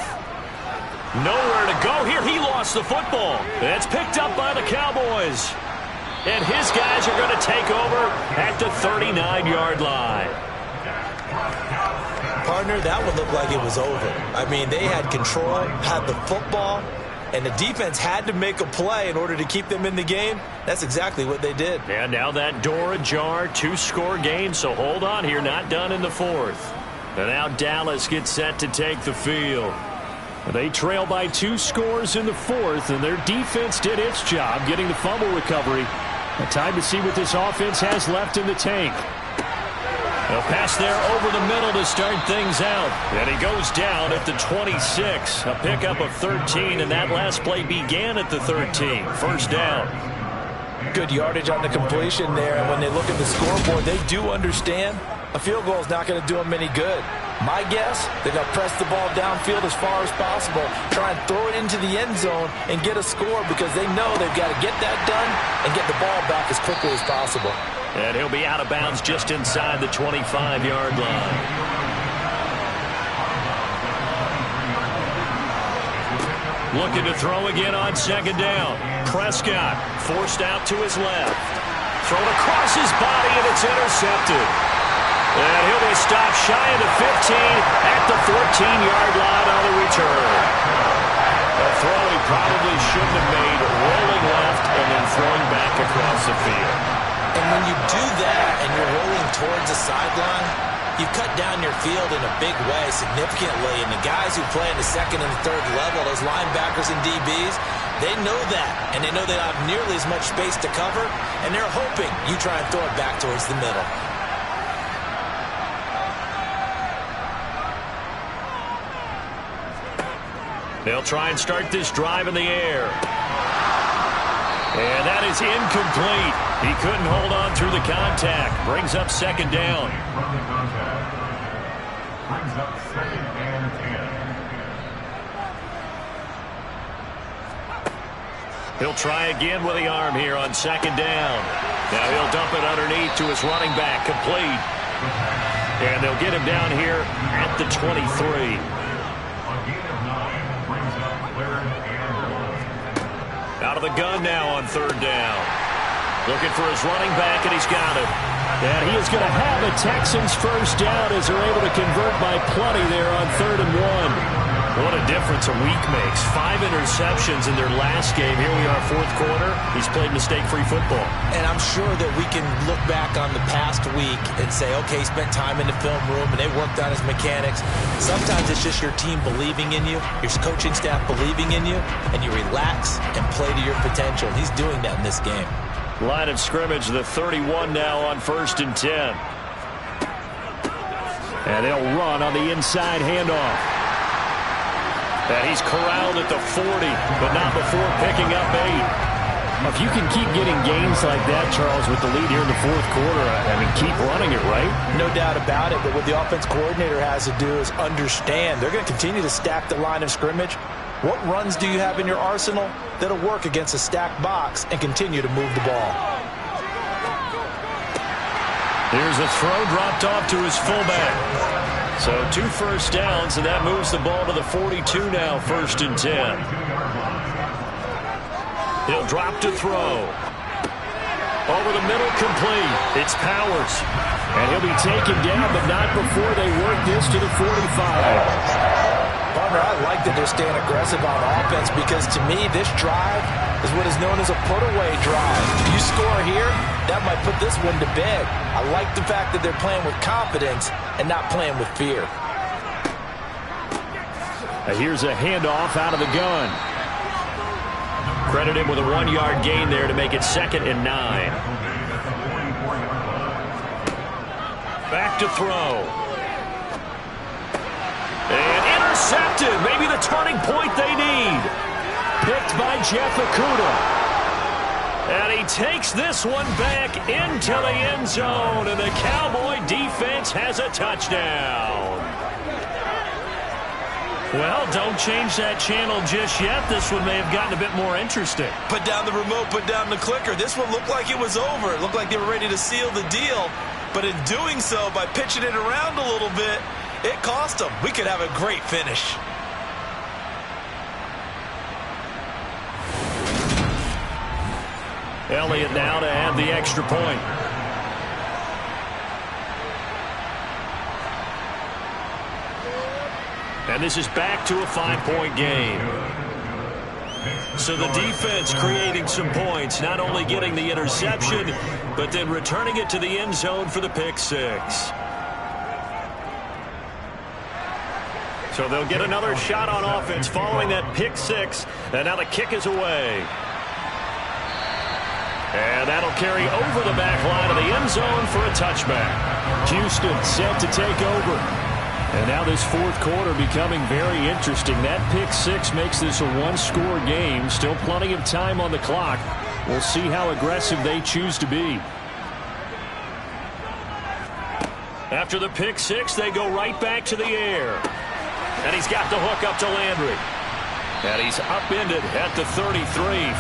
Nowhere to go here. He lost the football. It's picked up by the Cowboys. And his guys are going to take over at the 39-yard line. Partner, that one looked like it was over. I mean, they had control, had the football, and the defense had to make a play in order to keep them in the game. That's exactly what they did. And now that door ajar, 2-score game, so hold on here, not done in the fourth. And now Dallas gets set to take the field. They trail by 2 scores in the fourth, and their defense did its job getting the fumble recovery. Time to see what this offense has left in the tank. A pass there over the middle to start things out. And he goes down at the 26. A pickup of 13, and that last play began at the 13. First down. Good yardage on the completion there. And when they look at the scoreboard, they do understand a field goal is not going to do them any good. My guess, they're going to press the ball downfield as far as possible, try and throw it into the end zone and get a score because they know they've got to get that done and get the ball back as quickly as possible. And he'll be out of bounds just inside the 25-yard line. Looking to throw again on second down. Prescott forced out to his left. Thrown across his body, and it's intercepted. And he'll be stopped shy of the 15 at the 14-yard line on the return. A throw he probably shouldn't have made, rolling left and then throwing back across the field. And when you do that and you're rolling towards the sideline, you cut down your field in a big way significantly. And the guys who play in the second and the third level, those linebackers and DBs, they know that. And they know they don't have nearly as much space to cover. And they're hoping you try and throw it back towards the middle. They'll try and start this drive in the air. And that is incomplete. He couldn't hold on through the contact. Brings up second down. He'll try again with the arm here on second down. Now he'll dump it underneath to his running back, complete. And they'll get him down here at the 23. the gun now on 3rd down. Looking for his running back, and he's got it. And he is going to have a Texans first down as they're able to convert by plenty there on 3rd and 1. What a difference a week makes. 5 interceptions in their last game. Here we are, 4th quarter. He's played mistake-free football. And I'm sure that we can look back on the past week and say, okay, he spent time in the film room and they worked on his mechanics. Sometimes it's just your team believing in you, your coaching staff believing in you, and you relax and play to your potential. He's doing that in this game. Line of scrimmage, the 31 now on 1st and 10. And they'll run on the inside handoff. And he's corralled at the 40, but not before picking up 8. If you can keep getting gains like that, Charles, with the lead here in the 4th quarter, I mean, keep running it, right? No doubt about it, but what the offense coordinator has to do is understand. They're going to continue to stack the line of scrimmage. What runs do you have in your arsenal that'll work against a stacked box and continue to move the ball? Here's a throw dropped off to his fullback. So 2 first downs, and that moves the ball to the 42 now, 1st and 10. He'll drop to throw. Over the middle, complete. It's Powers. And he'll be taken down, but not before they work this to the 45. Partner, I like that they're staying aggressive on offense because, to me, this drive is what is known as a put-away drive. You score here, that might put this one to bed. I like the fact that they're playing with confidence and not playing with fear. Here's a handoff out of the gun. Credit him with a 1-yard gain there to make it 2nd and 9. Back to throw. And intercepted. Maybe the turning point they need. Picked by Jeff Okudah. And he takes this one back into the end zone. And the Cowboy defense has a touchdown. Well, don't change that channel just yet. This one may have gotten a bit more interesting. Put down the remote, put down the clicker. This one looked like it was over. It looked like they were ready to seal the deal. But in doing so, by pitching it around a little bit, it cost them. We could have a great finish. Elliott now to add the extra point. And this is back to a 5-point game. So the defense creating some points, not only getting the interception, but then returning it to the end zone for the pick 6. So they'll get another shot on offense following that pick 6. And now the kick is away. And that'll carry over the back line of the end zone for a touchback. Houston set to take over. And now this 4th quarter becoming very interesting. That pick 6 makes this a 1-score game. Still plenty of time on the clock. We'll see how aggressive they choose to be. After the pick 6, they go right back to the air. And he's got the hook up to Landry. And he's upended at the 33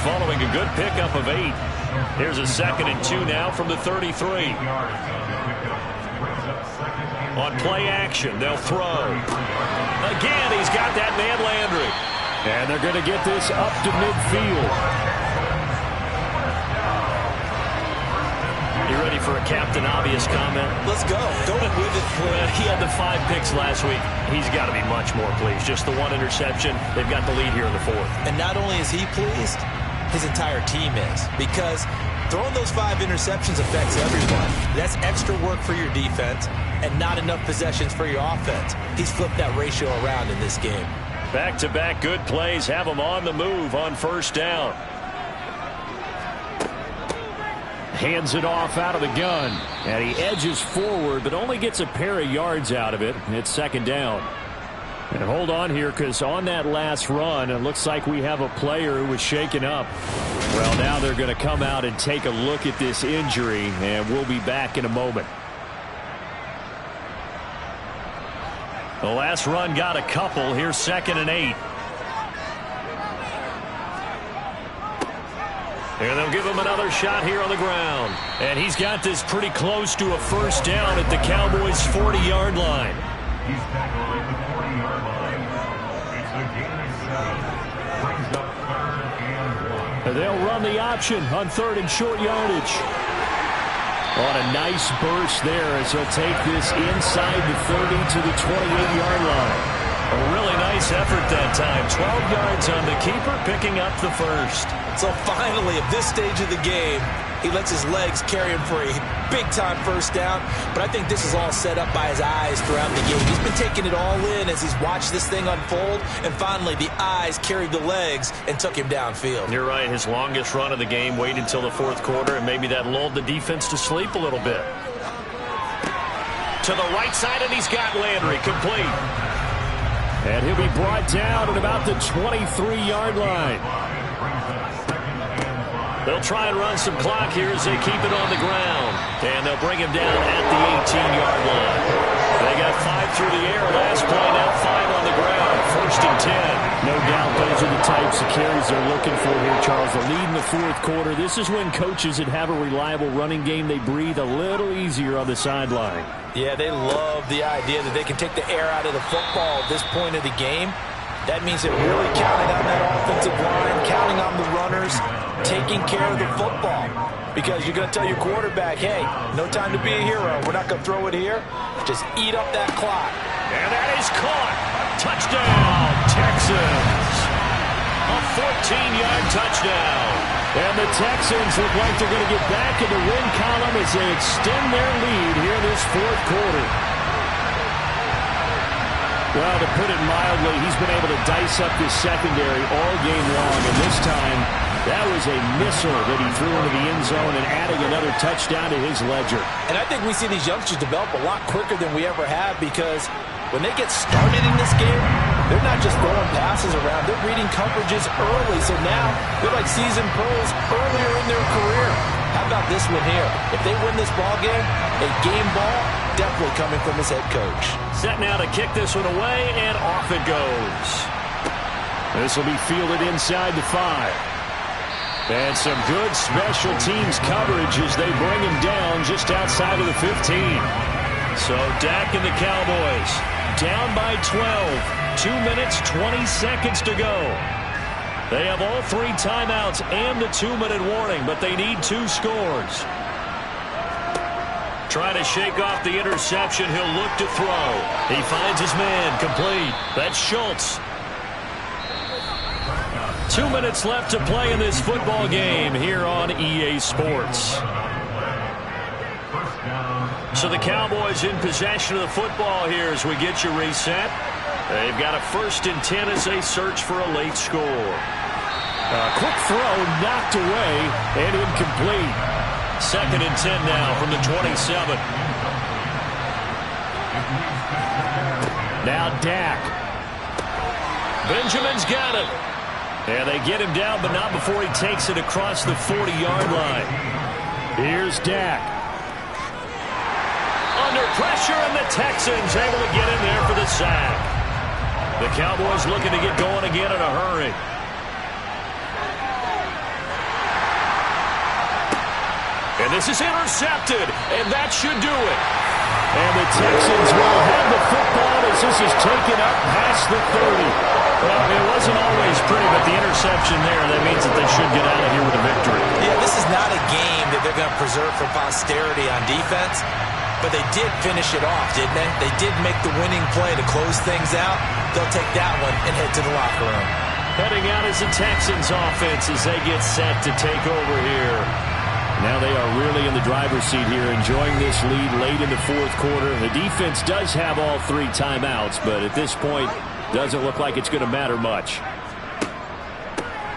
following a good pickup of 8. Here's a 2nd and 2 now from the 33. On play action, they'll throw. Again, he's got that man Landry. And they're going to get this up to midfield. You ready for a Captain Obvious comment? Let's go. Go with it, please. He had the 5 picks last week. He's got to be much more pleased. Just the 1 interception. They've got the lead here in the 4th. And not only is he pleased, his entire team is. Because throwing those 5 interceptions affects everyone. That's extra work for your defense and not enough possessions for your offense. He's flipped that ratio around in this game. Back-to-back good plays have him on the move on 1st down. Hands it off out of the gun. And he edges forward, but only gets a pair of yards out of it. It's 2nd down. And hold on here, because on that last run, it looks like we have a player who was shaken up. Well, now they're going to come out and take a look at this injury, and we'll be back in a moment. The last run got a couple. Here's 2nd and 8. And they'll give him another shot here on the ground. And he's got this pretty close to a first down at the Cowboys' 40-yard line. He's tackled at the 40-yard line. It's a gain of 7. Brings up 3rd and 1. And they'll run the option on 3rd and short yardage. On a nice burst there as he'll take this inside the 30 to the 28-yard line. A really nice effort that time. 12 yards on the keeper, picking up the first. So finally, at this stage of the game, he lets his legs carry him for a big-time first down. But I think this is all set up by his eyes throughout the game. He's been taking it all in as he's watched this thing unfold. And finally, the eyes carried the legs and took him downfield. You're right. His longest run of the game waited until the 4th quarter, and maybe that lulled the defense to sleep a little bit. To the right side, and he's got Landry complete. And he'll be brought down at about the 23-yard line. They'll try and run some clock here as they keep it on the ground. And they'll bring him down at the 18-yard line. They got 5 through the air last play, now 5 on the ground. 1st and 10. No doubt those are the types of carries they're looking for here, Charles. The lead in the 4th quarter. This is when coaches that have a reliable running game, they breathe a little easier on the sideline. Yeah, they love the idea that they can take the air out of the football at this point of the game. That means they're really counting on that offensive line, counting on the runners, taking care of the football. Because you're going to tell your quarterback, hey, no time to be a hero. We're not going to throw it here. Just eat up that clock. And that is caught. Touchdown, Texans. A 14-yard touchdown. And the Texans look like they're going to get back in the win column as they extend their lead here in this 4th quarter. Well, to put it mildly, he's been able to dice up this secondary all game long. And this time, that was a missile that he threw into the end zone and adding another touchdown to his ledger. And I think we see these youngsters develop a lot quicker than we ever have because when they get started in this game, they're not just throwing passes around. They're reading coverages early. So now they're like seasoned pros earlier in their career. How about this one here? If they win this ball game, a game ball definitely coming from his head coach. Set now to kick this one away, and off it goes. This will be fielded inside the 5. And some good special teams coverage as they bring him down just outside of the 15. So Dak and the Cowboys down by 12. 2 minutes, 20 seconds to go. They have all 3 timeouts and the 2-minute warning, but they need 2 scores. Trying to shake off the interception. He'll look to throw. He finds his man complete. That's Schultz. 2 minutes left to play in this football game here on EA Sports. So the Cowboys in possession of the football here as we get you reset. They've got a 1st and 10 as they search for a late score. A quick throw knocked away and incomplete. 2nd and 10 now from the 27. Now Dak. Benjamin's got it. And they get him down, but not before he takes it across the 40-yard line. Here's Dak. Under pressure, and the Texans able to get in there for the sack. The Cowboys looking to get going again in a hurry. And this is intercepted, and that should do it. And the Texans will have the football as this is taken up past the 30. Well, it wasn't always pretty, but the interception there, that means that they should get out of here with a victory. Yeah, this is not a game that they're going to preserve for posterity on defense, but they did finish it off, didn't they? They did make the winning play to close things out. They'll take that one and head to the locker room. Heading out is the Texans offense as they get set to take over here. Now they are really in the driver's seat here, enjoying this lead late in the 4th quarter. The defense does have all 3 timeouts, but at this point, doesn't look like it's going to matter much.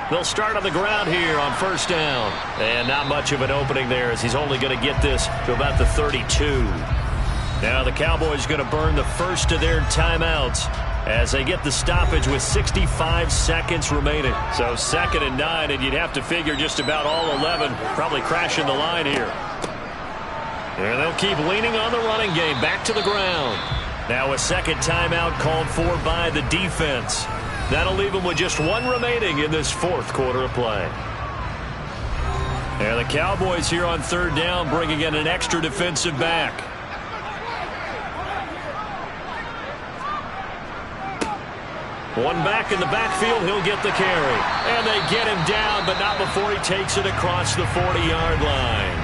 They'll start on the ground here on 1st down. And not much of an opening there as he's only going to get this to about the 32. Now the Cowboys going to burn the first of their timeouts as they get the stoppage with 65 seconds remaining. So 2nd and 9, and you'd have to figure just about all 11 probably crashing the line here. And they'll keep leaning on the running game back to the ground. Now a 2nd timeout called for by the defense. That'll leave them with just 1 remaining in this 4th quarter of play. And the Cowboys here on 3rd down bringing in an extra defensive back. One back in the backfield, he'll get the carry. And they get him down, but not before he takes it across the 40-yard line.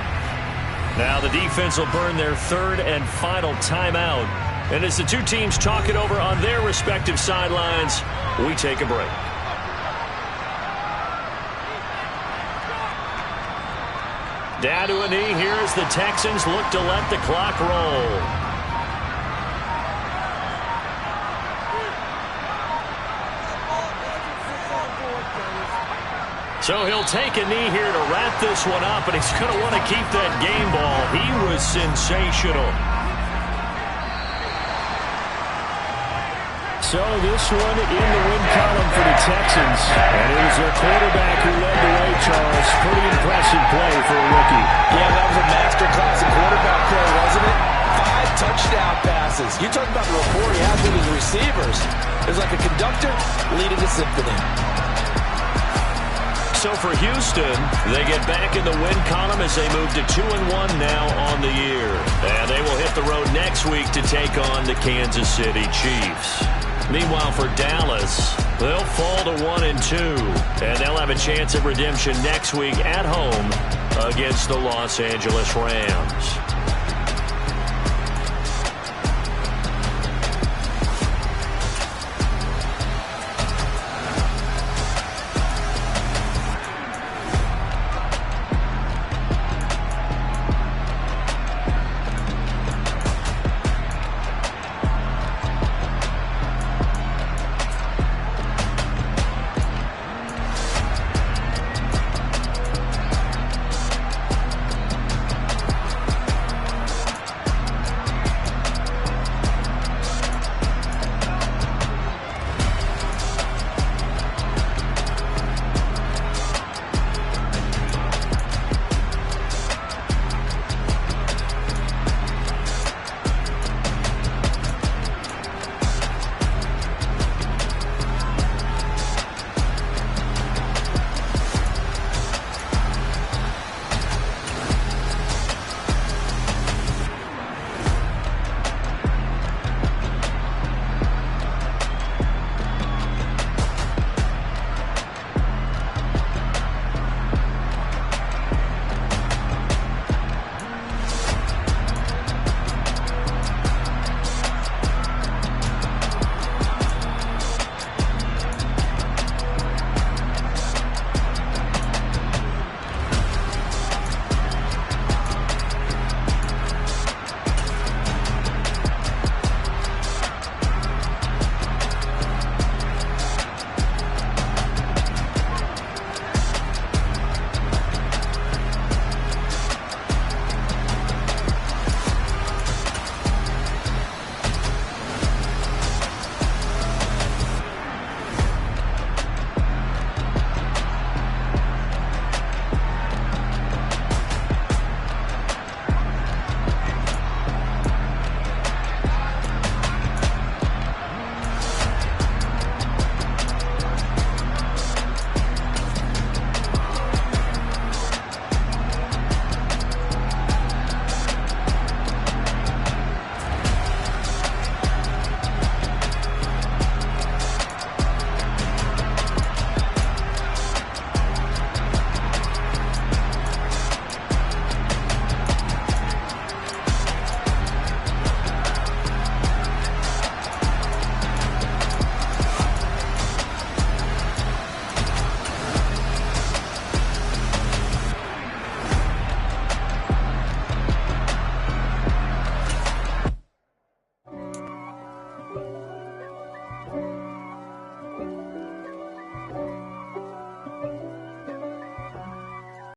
Now the defense will burn their third and final timeout. And as the two teams talk it over on their respective sidelines, we take a break. Down to a knee here as the Texans look to let the clock roll. So he'll take a knee here to wrap this one up, and he's going to want to keep that game ball. He was sensational. So this one in the win column for the Texans. And it was their quarterback who led the way, Charles. Pretty impressive play for a rookie. Yeah, that was a masterclass in quarterback play, wasn't it? 5 touchdown passes. You talk about the rapport he has with his receivers. It was like a conductor leading a symphony. So for Houston, they get back in the win column as they move to 2-1 now on the year. And they will hit the road next week to take on the Kansas City Chiefs. Meanwhile, for Dallas, they'll fall to 1-2. And they'll have a chance at redemption next week at home against the Los Angeles Rams.